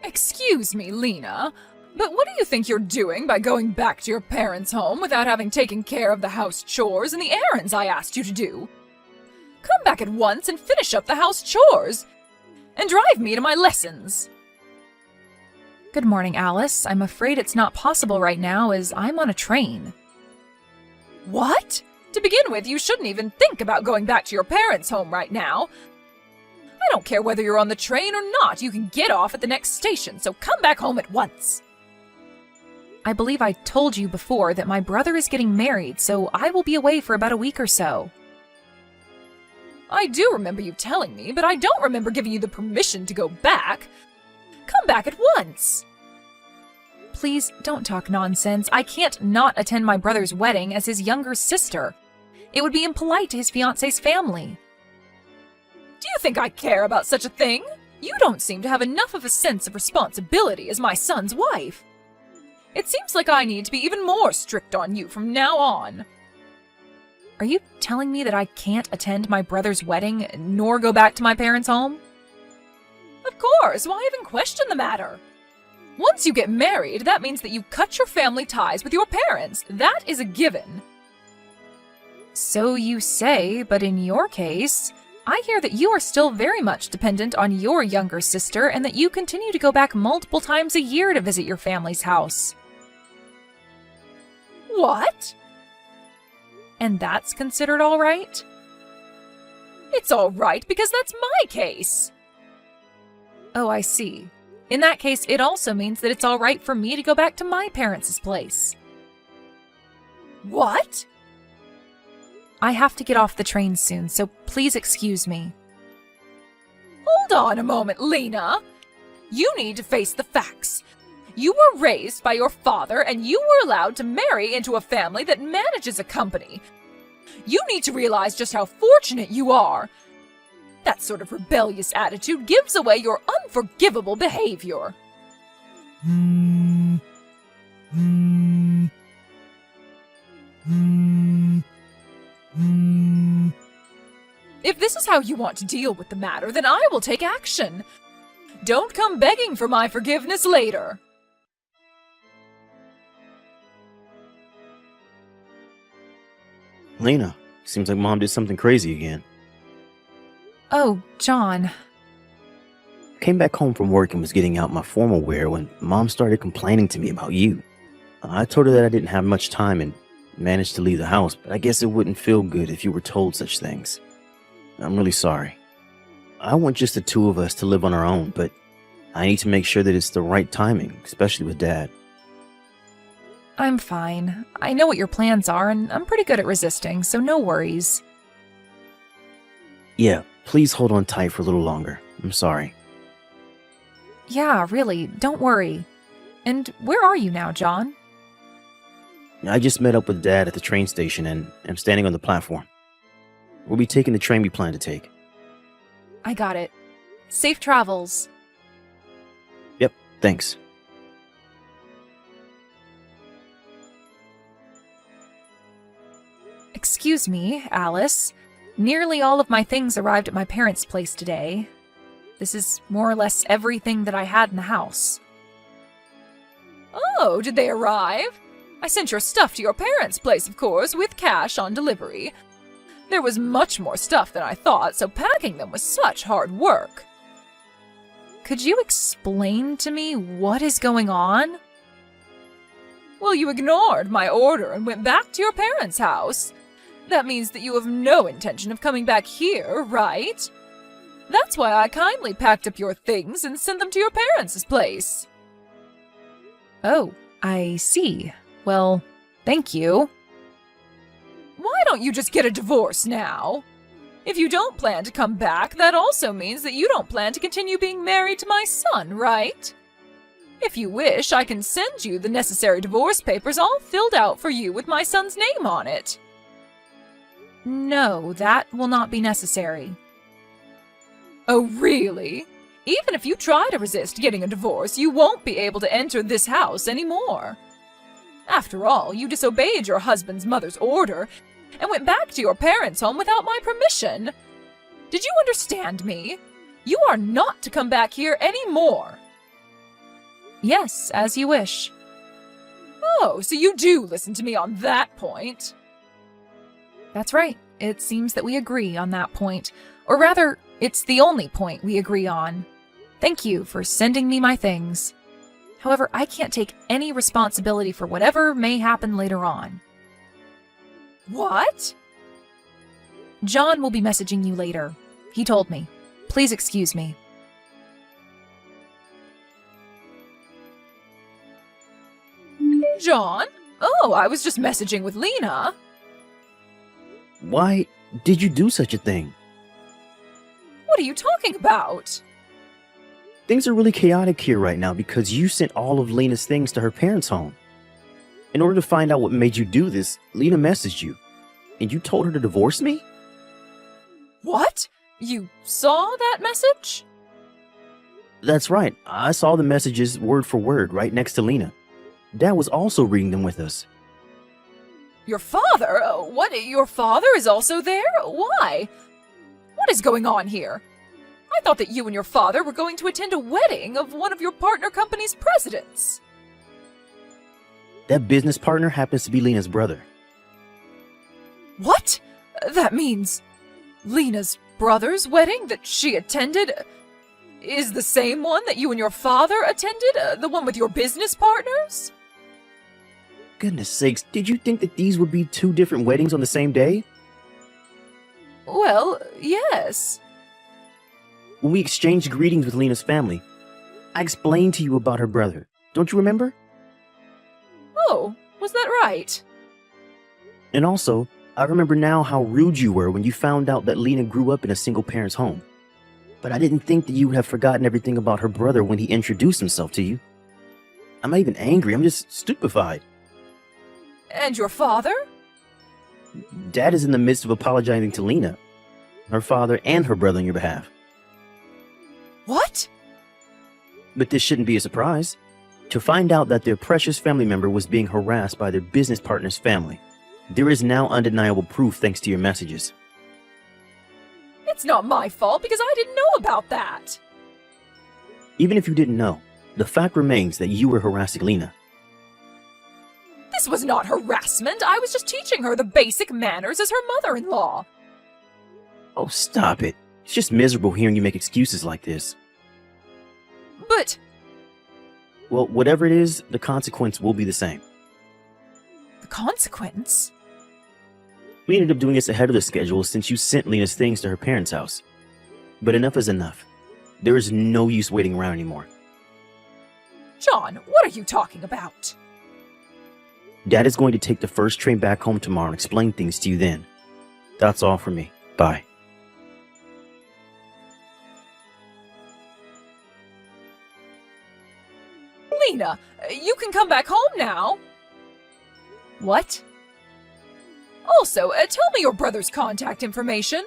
Excuse me, Lena, but what do you think you're doing by going back to your parents' home without having taken care of the house chores and the errands I asked you to do? Come back at once and finish up the house chores, and drive me to my lessons. Good morning, Alice. I'm afraid it's not possible right now as I'm on a train. What? To begin with, you shouldn't even think about going back to your parents' home right now. I don't care whether you're on the train or not. You can get off at the next station, so come back home at once. I believe I told you before that my brother is getting married, so I will be away for about a week or so. I do remember you telling me, but I don't remember giving you the permission to go back. Come back at once. Please don't talk nonsense. I can't not attend my brother's wedding as his younger sister. It would be impolite to his fiancé's family. Do you think I care about such a thing? You don't seem to have enough of a sense of responsibility as my son's wife. It seems like I need to be even more strict on you from now on. Are you telling me that I can't attend my brother's wedding nor go back to my parents' home? Of course, why even question the matter? Once you get married, that means that you cut your family ties with your parents. That is a given. So you say, but in your case, I hear that you are still very much dependent on your younger sister and that you continue to go back multiple times a year to visit your family's house. What? And that's considered all right? It's all right because that's my case. Oh, I see. In that case, it also means that it's all right for me to go back to my parents' place. What? I have to get off the train soon, so please excuse me. Hold on a moment, Lena. You need to face the facts. You were raised by your father, and you were allowed to marry into a family that manages a company. You need to realize just how fortunate you are. That sort of rebellious attitude gives away your unforgivable behavior. If this is how you want to deal with the matter, then I will take action. Don't come begging for my forgiveness later. Lena, seems like Mom did something crazy again. Oh, John. Came back home from work and was getting out my formal wear when Mom started complaining to me about you. I told her that I didn't have much time and managed to leave the house, but I guess it wouldn't feel good if you were told such things. I'm really sorry. I want just the two of us to live on our own, but I need to make sure that it's the right timing, especially with Dad. I'm fine. I know what your plans are, and I'm pretty good at resisting, so no worries. Yeah, please hold on tight for a little longer. I'm sorry. Yeah, really, don't worry. And where are you now, John? I just met up with Dad at the train station and am standing on the platform. We'll be taking the train we plan to take. I got it. Safe travels. Yep, thanks. Excuse me, Alice. Nearly all of my things arrived at my parents' place today. This is more or less everything that I had in the house. Oh, did they arrive? I sent your stuff to your parents' place, of course, with cash on delivery. There was much more stuff than I thought, so packing them was such hard work. Could you explain to me what is going on? Well, you ignored my order and went back to your parents' house. That means that you have no intention of coming back here, right? That's why I kindly packed up your things and sent them to your parents' place. Oh, I see. Well, thank you. Why don't you just get a divorce now? If you don't plan to come back, that also means that you don't plan to continue being married to my son, right? If you wish, I can send you the necessary divorce papers all filled out for you with my son's name on it. No, that will not be necessary. Oh, really? Even if you try to resist getting a divorce, you won't be able to enter this house anymore. After all, you disobeyed your husband's mother's order and went back to your parents' home without my permission. Did you understand me? You are not to come back here anymore. Yes, as you wish. Oh, so you do listen to me on that point. That's right. It seems that we agree on that point. Or rather, it's the only point we agree on. Thank you for sending me my things. However, I can't take any responsibility for whatever may happen later on. What? John will be messaging you later. He told me. Please excuse me. John? Oh, I was just messaging with Lena. Why did you do such a thing? What are you talking about? Things are really chaotic here right now because you sent all of Lena's things to her parents' home. In order to find out what made you do this, Lena messaged you, and you told her to divorce me? What? You saw that message? That's right. I saw the messages word for word right next to Lena. Dad was also reading them with us. Your father? What? Your father is also there? Why? What is going on here? I thought that you and your father were going to attend a wedding of one of your partner company's presidents. That business partner happens to be Lena's brother. What? That means Lena's brother's wedding that she attended is the same one that you and your father attended? The one with your business partners? Goodness sakes, did you think that these would be two different weddings on the same day? Well, yes. When we exchanged greetings with Lena's family, I explained to you about her brother. Don't you remember? Oh, was that right? And also, I remember now how rude you were when you found out that Lena grew up in a single parent's home. But I didn't think that you would have forgotten everything about her brother when he introduced himself to you. I'm not even angry, I'm just stupefied. And your father? Dad is in the midst of apologizing to Lena, her father, and her brother on your behalf. What? But this shouldn't be a surprise. To find out that their precious family member was being harassed by their business partner's family. There is now undeniable proof thanks to your messages. It's not my fault because I didn't know about that. Even if you didn't know, the fact remains that you were harassing Lena. This was not harassment. I was just teaching her the basic manners as her mother-in-law. Oh, stop it. It's just miserable hearing you make excuses like this. But... Well, whatever it is, the consequence will be the same. The consequence? We ended up doing this ahead of the schedule since you sent Lena's things to her parents' house. But enough is enough. There is no use waiting around anymore. John, what are you talking about? Dad is going to take the first train back home tomorrow and explain things to you then. That's all for me. Bye. Lena, you can come back home now. What? Also, tell me your brother's contact information.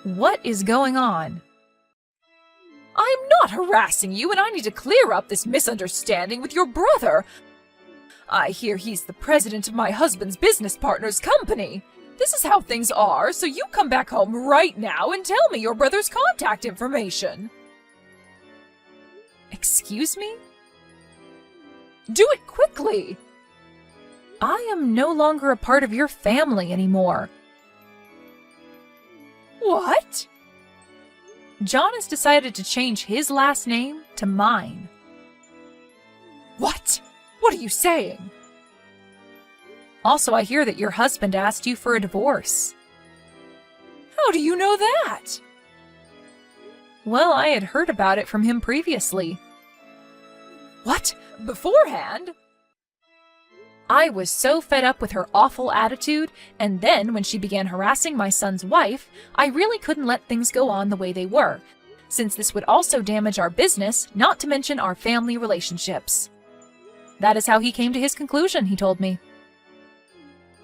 What is going on? I'm not harassing you, and I need to clear up this misunderstanding with your brother. I hear he's the president of my husband's business partner's company. This is how things are, so you come back home right now and tell me your brother's contact information. Excuse me? Do it quickly! I am no longer a part of your family anymore. What? John has decided to change his last name to mine. What? What are you saying? Also, I hear that your husband asked you for a divorce. How do you know that? Well, I had heard about it from him previously. What? Beforehand? I was so fed up with her awful attitude, and then when she began harassing my son's wife, I really couldn't let things go on the way they were, since this would also damage our business, not to mention our family relationships. That is how he came to his conclusion, he told me.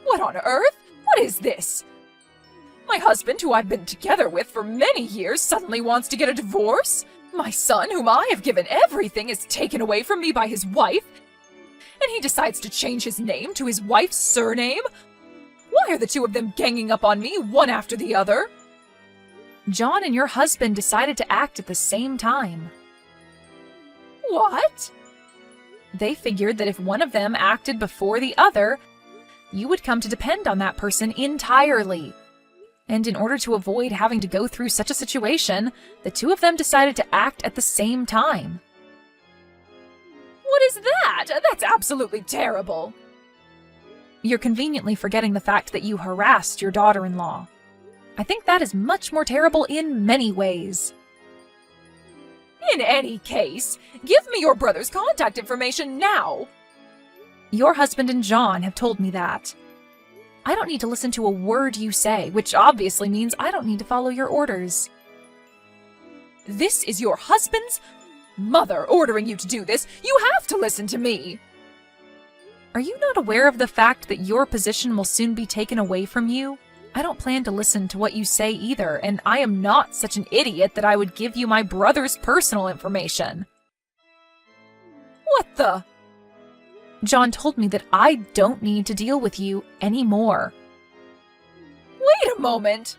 What on earth? What is this? My husband, who I've been together with for many years, suddenly wants to get a divorce? My son, whom I have given everything, is taken away from me by his wife, and he decides to change his name to his wife's surname? Why are the two of them ganging up on me, one after the other? John and your husband decided to act at the same time. What? They figured that if one of them acted before the other, you would come to depend on that person entirely. And in order to avoid having to go through such a situation, the two of them decided to act at the same time. What is that? That's absolutely terrible. You're conveniently forgetting the fact that you harassed your daughter-in-law. I think that is much more terrible in many ways. In any case, give me your brother's contact information now. Your husband and John have told me that. I don't need to listen to a word you say, which obviously means I don't need to follow your orders. This is your husband's mother ordering you to do this. You have to listen to me. Are you not aware of the fact that your position will soon be taken away from you? I don't plan to listen to what you say either, and I am not such an idiot that I would give you my brother's personal information. What the? John told me that I don't need to deal with you anymore. Wait a moment.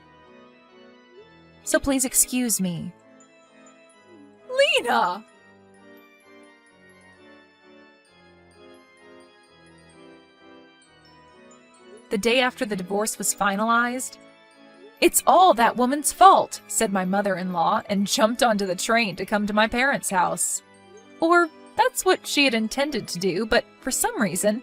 So please excuse me. Lena! The day after the divorce was finalized, "It's all that woman's fault," said my mother-in-law, and jumped onto the train to come to my parents' house. Or that's what she had intended to do, but for some reason,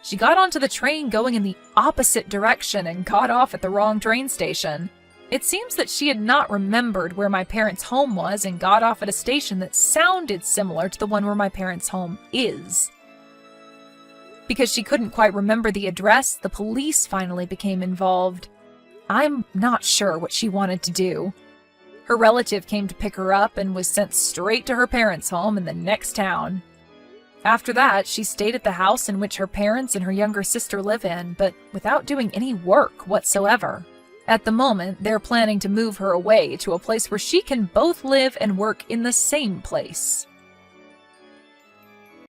she got onto the train going in the opposite direction and got off at the wrong train station. It seems that she had not remembered where my parents' home was and got off at a station that sounded similar to the one where my parents' home is. Because she couldn't quite remember the address, the police finally became involved. I'm not sure what she wanted to do. Her relative came to pick her up and was sent straight to her parents' home in the next town. After that, she stayed at the house in which her parents and her younger sister live in, but without doing any work whatsoever. At the moment, they're planning to move her away to a place where she can both live and work in the same place.